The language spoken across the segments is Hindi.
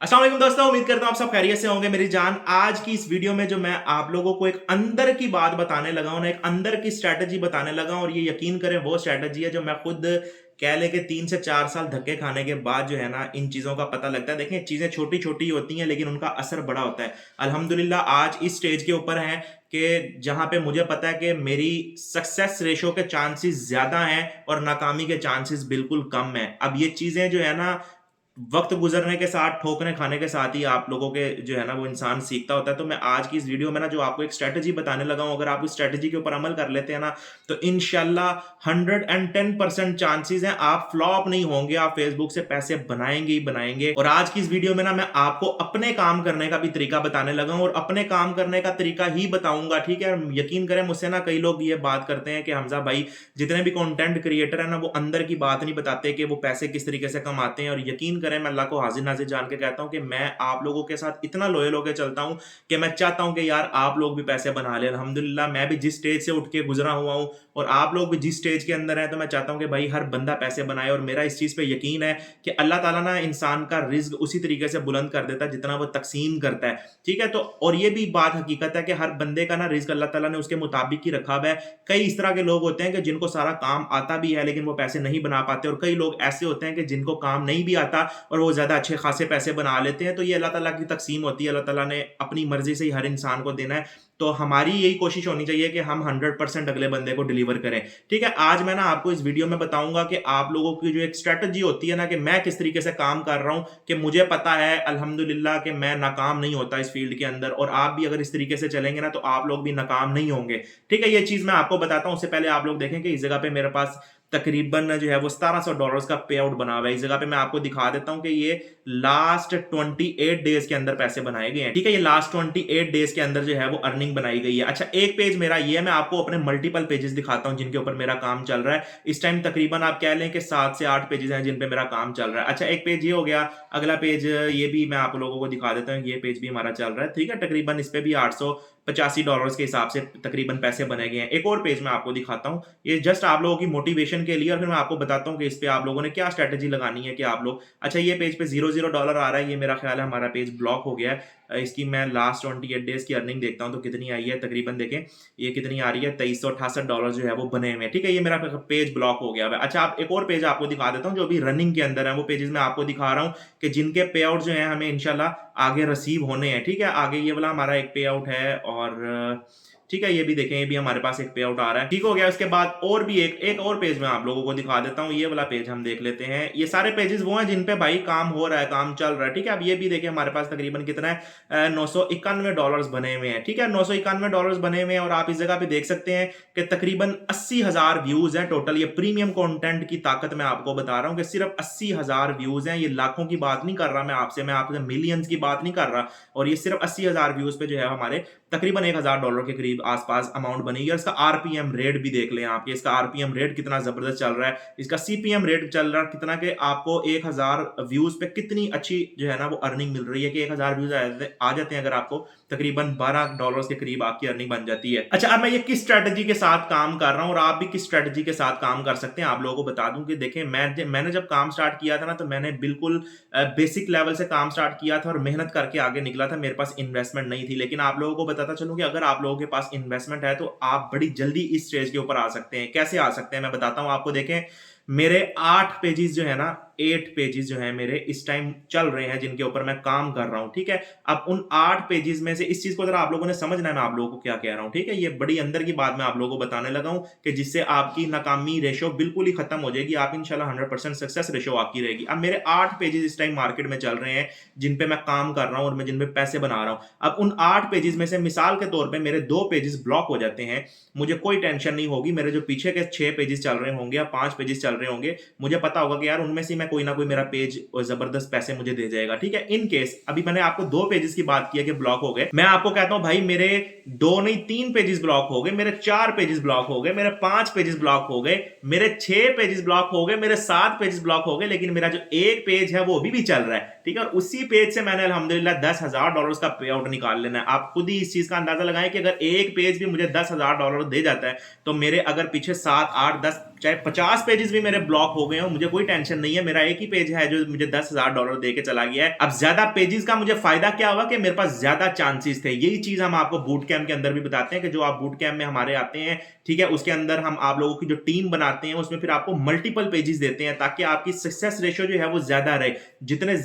अस्सलाम वालेकुम दोस्तों, उम्मीद करता हूं आप सब खैरियत से होंगे मेरी जान। आज की इस वीडियो में जो मैं आप लोगों को एक अंदर की बात बताने लगा हूं ना, एक अंदर की स्ट्रैटेजी बताने लगा हूं और ये यकीन करें वो स्ट्रैटेजी है जो मैं खुद कह ले कि 3 से 4 साल धक्के खाने के बाद जो है ना इन चीज़ों का पता लगता है। देखें, चीज़ें छोटी-छोटी होती हैं लेकिन उनका असर बड़ा होता है। अल्हम्दुलिल्लाह आज इस स्टेज के ऊपर हैं कि जहाँ पे मुझे पता है कि मेरी सक्सेस रेशो के चांसेस ज़्यादा हैं और नाकामी के चांसेस बिल्कुल कम हैं। अब ये चीज़ें जो है ना वक़्त गुज़रने के साथ, ठोकरें खाने के साथ ही आप लोगों के जो है ना वो इंसान सीखता होता है। तो मैं आज की इस वीडियो में ना जो आपको एक स्ट्रैटेजी बताने लगा हूँ, अगर आप इस स्ट्रैटेजी के ऊपर अमल कर लेते हैं ना, तो इंशाल्लाह 110% चांसेज़ हैं आप फ्लॉप नहीं होंगे, आप फ़ेसबुक से पैसे बनाएँगे ही बनाएँगे। और आज की इस वीडियो में ना मैं आपको अपने काम करने का भी तरीका बताने लगा हूँ और अपने काम करने का तरीका ही बताऊँगा, ठीक है? यकीन करें मुझसे ना कई लोग ये बात करते हैं कि हमज़ा भाई जितने भी कंटेंट क्रिएटर है ना वो अंदर की बात नहीं बताते कि वो पैसे किस तरीके से कमाते हैं। और यकीन करें मैं अल्लाह को हाजिर नाजिर जान के कहता हूँ कि मैं आप लोगों के साथ इतना लॉयल होकर चलता हूँ कि मैं चाहता हूँ कि यार आप लोग भी पैसे बना लें। अल्हम्दुलिल्लाह मैं भी जिस स्टेज से उठ के गुजरा हुआ हूँ और आप लोग भी जिस स्टेज के अंदर हैं, तो मैं चाहता हूँ कि भाई हर बंदा पैसे बनाए। और मेरा इस चीज़ पे यकीन है कि अल्लाह ताला ना इंसान का रिज्क उसी तरीके से बुलंद कर देता है जितना वो तकसीम करता है, ठीक है? तो और ये भी बात हकीकत है कि हर बंदे का ना रिज्क अल्लाह ताला ने उसके मुताबिक ही रखा हुआ है। कई इस तरह के लोग होते हैं कि जिनको सारा काम आता भी है लेकिन वो पैसे नहीं बना पाते, और कई लोग ऐसे होते हैं कि जिनको काम नहीं भी आता और वो ज़्यादा अच्छे खासे पैसे बना लेते हैं। तो ये अल्लाह ताला की तक़सीम होती है, अल्लाह ताला ने अपनी मर्ज़ी से ही हर इंसान को देना है। तो हमारी यही कोशिश होनी चाहिए कि हम 100% अगले बंदे को डिलीवर करें, ठीक है? आज मैं ना आपको इस वीडियो में बताऊँगा कि आप लोगों की जो एक स्ट्रैटेजी होती है ना, कि मैं किस तरीके से काम कर रहा हूँ, कि मुझे पता है अल्हम्दुलिल्लाह कि मैं नाकाम नहीं होता इस फ़ील्ड के अंदर, और आप भी अगर इस तरीके से चलेंगे ना तो आप लोग भी नाकाम नहीं होंगे। ठीक है, ये चीज़ मैं आपको बताता हूँ। उससे पहले आप लोग देखें कि इस जगह पे मेरे पास तकरीबन जो है वो $1700 का पे आउट बना हुआ है। इस जगह पे मैं आपको दिखा देता हूँ कि ये लास्ट 28 डेज़ के अंदर पैसे बनाए गए हैं। ठीक है, ये लास्ट 28 डेज़ के अंदर जो है वो अर्निंग बनाई गई है। अच्छा, एक पेज मेरा ये है, मैं आपको अपने मल्टीपल पेजेस दिखाता हूँ जिनके ऊपर मेरा काम चल रहा है। इस टाइम तकरीबन आप कह लें कि 7 से 8 पेजेस हैं जिन पे मेरा काम चल रहा है। अच्छा, एक पेज ये हो गया, अगला पेज ये भी मैं आप लोगों को दिखा देता हूँ। ये पेज भी हमारा चल रहा है, ठीक है? तकरीबन इस पे भी $885 के हिसाब से तकरीबन पैसे बने गए हैं। एक और पेज मैं आपको दिखाता हूँ, ये जस्ट आप लोगों की मोटिवेशन के लिए, और फिर मैं आपको बताता हूँ कि इस पे आप लोगों ने क्या स्ट्रैटेजी लगानी है कि आप लोग। अच्छा, ये पेज पे $00 आ रहा है, ये मेरा ख्याल है हमारा पेज ब्लॉक हो गया है। इसकी मैं लास्ट 28 डेज़ की अर्निंग देखता हूँ तो कितनी आई है, तकरीबन देखें ये कितनी आ रही है, $2368 जो है वो बने हुए हैं। ठीक है, ये मेरा पेज ब्लॉक हो गया है। अच्छा, आप एक और पेज आपको दिखा देता हूँ जो अभी रनिंग के अंदर है। वो पेजेस मैं आपको दिखा रहा हूँ कि जिनके पे आउट जो है हमें इंशाल्लाह आगे रिसीव होने हैं। ठीक है, आगे ये वाला हमारा एक पे आउट है, और ठीक है, ये भी देखें, ये भी हमारे पास एक पे आउट आ रहा है। ठीक हो गया। उसके बाद और भी एक और पेज मैं आप लोगों को दिखा देता हूँ। ये वाला पेज हम देख लेते हैं। ये सारे पेजेस वो हैं जिन पे भाई काम हो रहा है, काम चल रहा है। ठीक है, अब ये भी देखिए हमारे पास तकरीबन कितना है, $991 बने हुए हैं। ठीक है, $991 बने हुए हैं, और आप इस जगह पे देख सकते हैं कि तकरीबन 80,000 व्यूज हैं टोटल। ये प्रीमियम कंटेंट की ताकत मैं आपको बता रहा हूँ कि सिर्फ 80,000 व्यूज हैं। ये लाखों की बात नहीं कर रहा मैं आपसे मिलियंस की बात नहीं कर रहा। और ये सिर्फ 80,000 व्यूज पे जो है हमारे तकरीबन $1,000 के करीब आसपास अमाउंट बनी है। इसका आरपीएम रेट भी देख लें आप, इसका आरपीएम रेट कितना जबरदस्त चल रहा है। इसका सीपीएम रेट चल रहा है कितना, कि आपको 1000 व्यूज पे कितनी अच्छी जो है ना वो अर्निंग मिल रही है, कि 1000 व्यूज आ जाते हैं अगर आपको तकरीबन $12 के करीब आपकी अर्निंग बन जाती है। अच्छा, अब मैं ये किस स्ट्रेटजी के साथ काम कर रहा हूँ और आप भी किस स्ट्रेटजी के साथ काम कर सकते हैं आप लोगों को बता दूं कि देखें, मैंने जब काम स्टार्ट किया था ना, तो मैंने बिल्कुल बेसिक लेवल से काम स्टार्ट किया था और मेहनत करके आगे निकला था। मेरे पास इन्वेस्टमेंट नहीं थी, लेकिन आप लोगों को बताता चलूं कि अगर आप लोगों के पास इन्वेस्टमेंट है तो आप बड़ी जल्दी इस स्टेज के ऊपर आ सकते हैं। कैसे आ सकते हैं मैं बताता हूं आपको। देखें, मेरे 8 पेजेस जो है ना, 8 पेजेस जो है मेरे इस टाइम चल रहे हैं जिनके ऊपर मैं काम कर रहा हूं। ठीक है, अब उन 8 पेजेस में से इस चीज को जरा आप लोगों ने समझना है, मैं आप लोगों को क्या कह रहा हूं। ठीक है, ये बड़ी अंदर की बात मैं आप लोगों को बताने लगा हूं कि जिससे आपकी नाकामी रेशो बिल्कुल ही खत्म हो जाएगी, आप इंशाल्लाह 100% सक्सेस रेशो आपकी रहेगी। अब मेरे 8 पेजेस इस टाइम मार्केट में चल रहे हैं जिन पे मैं काम कर रहा हूं और मैं जिन पे पैसे बना रहा हूं। अब उन 8 पेजेस में से मिसाल के तौर पे मेरे 2 पेजेस ब्लॉक हो जाते हैं, मुझे कोई टेंशन नहीं होगी। मेरे जो पीछे के 6 पेजेस चल रहे होंगे या 5 पेजेस चल रहे होंगे, मुझे पता होगा कि यार उनमें से मैं कोई ना कोई मेरा पेज जबरदस्त पैसे मुझे दे जाएगा। ठीक है, इन केस अभी मैंने आपको 2 पेजेस की बात की है कि ब्लॉक हो गए, मैं आपको कहता हूं भाई मेरे 2 नहीं 3 पेजेस ब्लॉक हो गए, मेरे 4 पेजेस ब्लॉक हो गए, मेरे 5 पेजेस ब्लॉक हो गए, मेरे 6 पेजेस ब्लॉक हो गए, मेरे 7 पेजेस ब्लॉक हो गए, लेकिन मेरा जो एक पेज है वो अभी भी चल रहा है। ठीक है, और उसी पेज से मैंने अल्हम्दुलिल्लाह $10,000 का पे आउट निकाल लेना है। आप खुद ही इस चीज का अंदाजा लगाएं कि अगर एक पेज भी मुझे $10,000 दे जाता है, तो मेरे अगर पीछे 7 8 10 चाहे 50 पेजेस भी मेरे ब्लॉक हो गए हो, मुझे कोई टेंशन नहीं है। मेरा एक ही पेज है जो मुझे $10,000 दे के चला गया है। अब ज्यादा पेजेस का मुझे फायदा क्या हुआ कि मेरे पास ज्यादा चांसेस थे। यही चीज हम आपको बूट कैंप के अंदर भी बताते हैं कि जो आप बूट कैंप में हमारे आते हैं, ठीक है, उसके अंदर हम आप लोगों की जो टीम बनाते हैं उसमें फिर आपको मल्टीपल पेजेस देते हैं ताकि आपकी सक्सेस रेशियो जो है वो ज्यादा रहे। जितने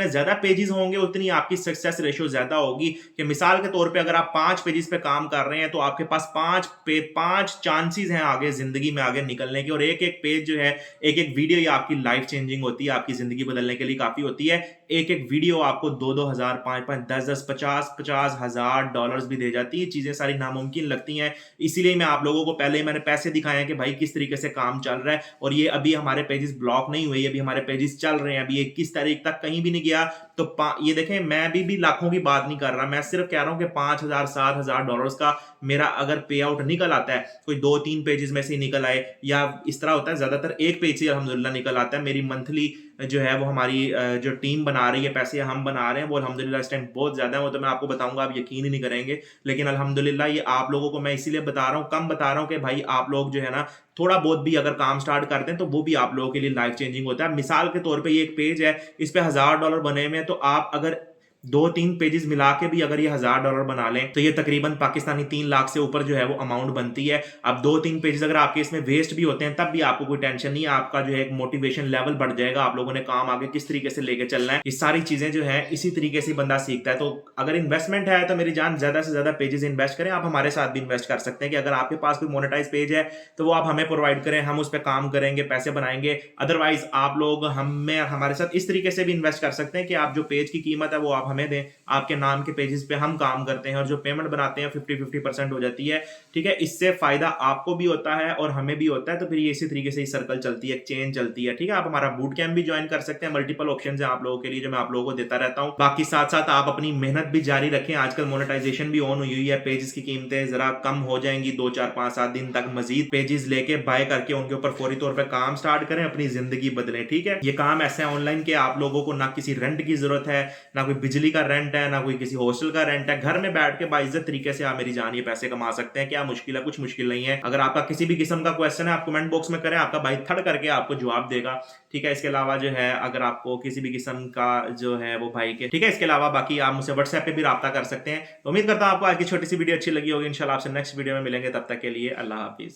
ज्यादा पेजेस होंगे उतनी आपकी सक्सेस रेशियो ज्यादा होगी। कि मिसाल के तौर पे अगर आप 5 पेजेस पे काम कर रहे हैं तो आपके पास 5 चांसेस हैं आगे जिंदगी में आगे निकलने के। और एक एक पेज जो है, एक एक वीडियो ये आपकी लाइफ चेंजिंग होती है, आपकी जिंदगी बदलने के लिए काफी होती है। एक एक वीडियो आपको 2-2 हजार, 5-5, 10-10, 50-50 हजार डॉलर्स भी दे जाती है। चीजें सारी नामुमकिन लगती हैं, इसीलिए मैं आप लोगों को पहले ही मैंने पैसे दिखाए हैं कि भाई किस तरीके से काम चल रहा है। और ये अभी हमारे पेजेस ब्लॉक नहीं हुए, अभी हमारे पेजेस चल रहे हैं, अभी 21 तारीख तक कहीं भी नहीं गया। तो ये देखें, मैं भी लाखों की बात नहीं कर रहा, मैं सिर्फ कह रहा हूं कि 5,000-7,000 डॉलर्स का मेरा अगर पे आउट निकल आता है, कोई 2-3 पेजेस में से निकल आए, या इस तरह होता है ज्यादातर एक पेज से अल्हम्दुलिल्लाह निकल आता है। मेरी मंथली जो है वो हमारी जो टीम बना रही है, पैसे हम बना रहे हैं, वो अल्हम्दुलिल्लाह इस टाइम बहुत ज्यादा है। वो तो मैं आपको बताऊंगा, आप यकीन ही नहीं करेंगे। लेकिन अल्हम्दुलिल्लाह ये आप लोगों को मैं इसीलिए बता रहा हूँ, कम बता रहा हूँ कि भाई आप लोग जो है ना थोड़ा बहुत भी अगर काम स्टार्ट करते हैं तो वो भी आप लोगों के लिए लाइफ चेंजिंग होता है। मिसाल के तौर पे ये एक पेज है, इस पे $1,000 बने हुए हैं, तो आप अगर 2-3 पेजेस मिला के भी अगर ये $1,000 बना लें तो ये तकरीबन पाकिस्तानी 3 लाख से ऊपर जो है वो अमाउंट बनती है। अब 2-3 पेजेस अगर आपके इसमें वेस्ट भी होते हैं तब भी आपको कोई टेंशन नहीं है, आपका जो है एक मोटिवेशन लेवल बढ़ जाएगा। आप लोगों ने काम आगे किस तरीके से लेके चलना है, ये सारी चीजें जो है इसी तरीके से बंदा सीखता है। तो अगर इन्वेस्टमेंट है तो मेरी जान ज्यादा से ज्यादा पेजेस इन्वेस्ट करें। आप हमारे साथ भी इन्वेस्ट कर सकते हैं कि अगर आपके पास कोई मोनेटाइज पेज है तो वो आप हमें प्रोवाइड करें, हम उस पर काम करेंगे, पैसे बनाएंगे। अदरवाइज आप लोग हमें हमारे साथ इस तरीके से भी इन्वेस्ट कर सकते हैं कि आप जो पेज की कीमत है वो आप हमें दें, आपके नाम के पेजेस पे हम काम करते हैं और जो पेमेंट बनाते हैं 50-50% हो जाती है। ठीक है, इससे फायदा आपको भी होता है और हमें भी होता है। तो फिर ये इसी तरीके से ही सर्कल चलती है, चेन चलती है। ठीक है, आप हमारा बूट कैंप भी ज्वाइन कर सकते हैं, मल्टीपल ऑप्शन है आप लोगों के लिए जो मैं आप लोगों को देता रहता हूँ। बाकी साथ साथ आप अपनी मेहनत भी जारी रखें। आजकल मोनेटाइजेशन भी ऑन हुई है, पेजेस की कीमतें जरा कम हो जाएंगी 2-4-5-7 दिन तक। मजीद पेजेस लेके बाय करके उनके ऊपर फौरी तौर पर काम स्टार्ट करें, अपनी जिंदगी बदलें। ठीक है, ये काम ऐसे ऑनलाइन के आप लोगों को ना किसी रेंट की जरूरत है, ना कोई बिजली का रेंट है, ना कोई किसी हॉस्टल का रेंट है। घर में बैठ के बाइज्जत तरीके से आप मेरी जान ये पैसे कमा सकते हैं। क्या मुश्किल है? कुछ मुश्किल नहीं है। अगर आपका किसी भी किस्म का क्वेश्चन है आप कमेंट बॉक्स में करें, आपका भाई थड़ करके आपको जवाब देगा। ठीक है, इसके अलावा जो है अगर आपको किसी भी किस्म का जो है वो भाई के, ठीक है, इसके अलावा बाकी आप मुझसे व्हाट्सएप पे भी राब्ता कर सकते हैं। तो उम्मीद करता हूं आपको आज की छोटी सी वीडियो अच्छी लगी होगी। इंशाल्लाह आपसे नेक्स्ट वीडियो में मिलेंगे, तब तक के लिए अल्लाह हाफिज।